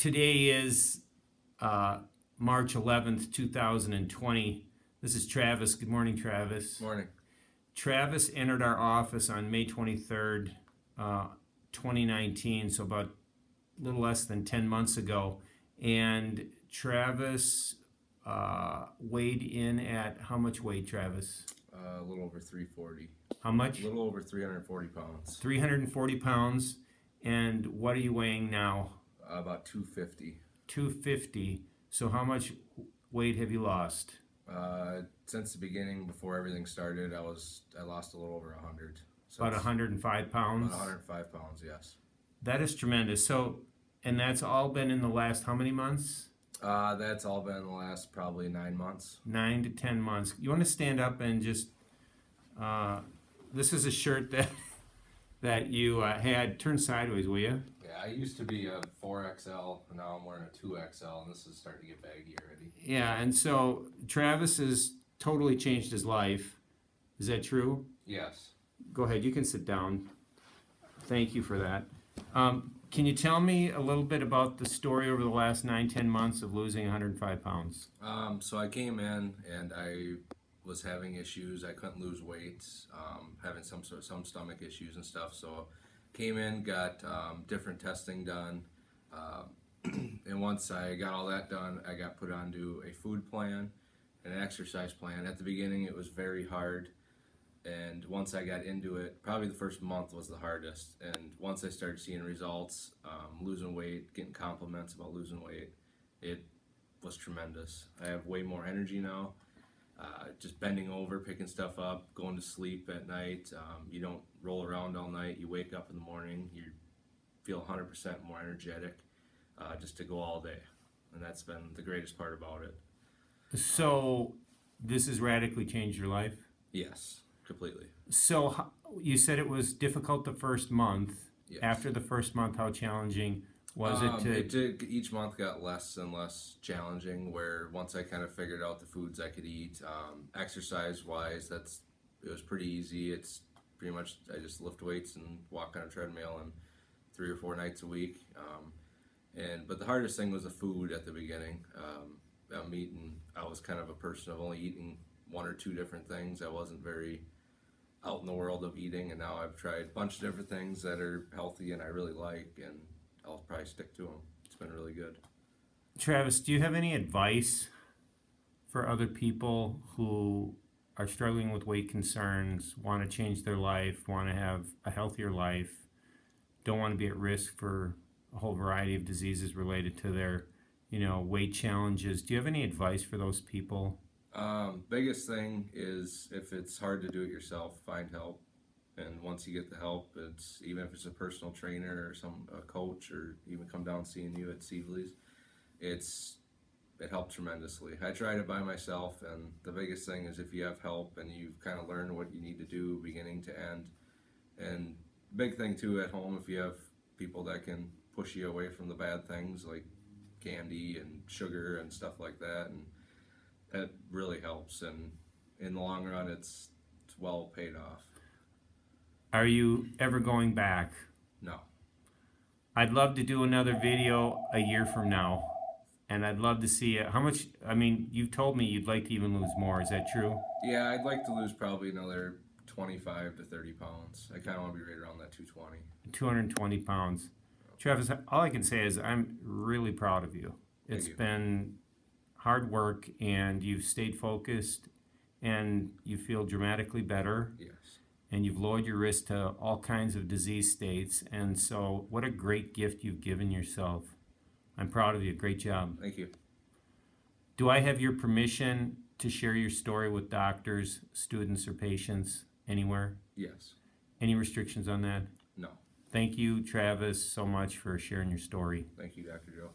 Today is March 11th, 2020. This is Travis. Good morning, Travis. Morning. Travis entered our office on May 23rd, 2019, so about a little less than 10 months ago. And Travis weighed in at how much weight, Travis? A little over 340. How much? A little over 340 pounds. 340 pounds. And what are you weighing now? About 250. 250. So how much weight have you lost? Since the beginning, before everything started, I lost a little over 100. So About 105 pounds? About 105 pounds, yes. That is tremendous. So, and that's all been in the last how many months? That's all been in the last probably 9 months. 9 to 10 months. You want to stand up and just, this is a shirt that you had. Turn sideways, will you? Yeah, I used to be a 4XL, and now I'm wearing a 2XL, and this is starting to get baggy already. Yeah, and so Travis has totally changed his life. Is that true? Yes. Go ahead, you can sit down. Thank you for that. Can you tell me a little bit about the story over the last 9-10 months of losing 105 pounds? So I came in and I was having issues. I couldn't lose weight, having some stomach issues and stuff. So came in, got different testing done, and once I got all that done, I got put onto a food plan and an exercise plan. At the beginning, it was very hard. And once I got into it, probably the first month was the hardest. And once I started seeing results, losing weight, getting compliments about losing weight, it was tremendous. I have way more energy now. Just bending over, picking stuff up, going to sleep at night. You don't roll around all night. You wake up in the morning, you feel 100% more energetic just to go all day. And that's been the greatest part about it. So this has radically changed your life? Yes. Completely. So you said it was difficult the first month. Yes. After the first month, how challenging was Each month got less and less challenging, where once I kind of figured out the foods I could eat, exercise-wise, it was pretty easy. It's pretty much I just lift weights and walk on a treadmill and 3 or 4 nights a week. But the hardest thing was the food at the beginning. I was kind of a person of only eating 1 or 2 different things. I wasn't very out in the world of eating, and now I've tried a bunch of different things that are healthy and I really like, and I'll probably stick to them. It's been really good. Travis, do you have any advice for other people who are struggling with weight concerns, want to change their life, want to have a healthier life, don't want to be at risk for a whole variety of diseases related to their, weight challenges? Do you have any advice for those people? Biggest thing is if it's hard to do it yourself, find help. And once you get the help, even if it's a personal trainer or a coach, or even come down seeing you at Sievely's, it helped tremendously. I tried it by myself, and the biggest thing is if you have help and you've kind of learned what you need to do beginning to end. And big thing too at home, if you have people that can push you away from the bad things like candy and sugar and stuff like that, and that really helps, and in the long run, it's well paid off. Are you ever going back? No. I'd love to do another video a year from now, and I'd love to see how much. You've told me you'd like to even lose more. Is that true? Yeah, I'd like to lose probably another 25 to 30 pounds. I kind of want to be right around that 220. 220 pounds. Travis, all I can say is I'm really proud of you. It's been hard work, and you've stayed focused, and you feel dramatically better. Yes. And you've lowered your risk to all kinds of disease states. And so what a great gift you've given yourself. I'm proud of you. Great job. Thank you. Do I have your permission to share your story with doctors, students, or patients anywhere? Yes. Any restrictions on that? No. Thank you, Travis, so much for sharing your story. Thank you, Dr. Joe.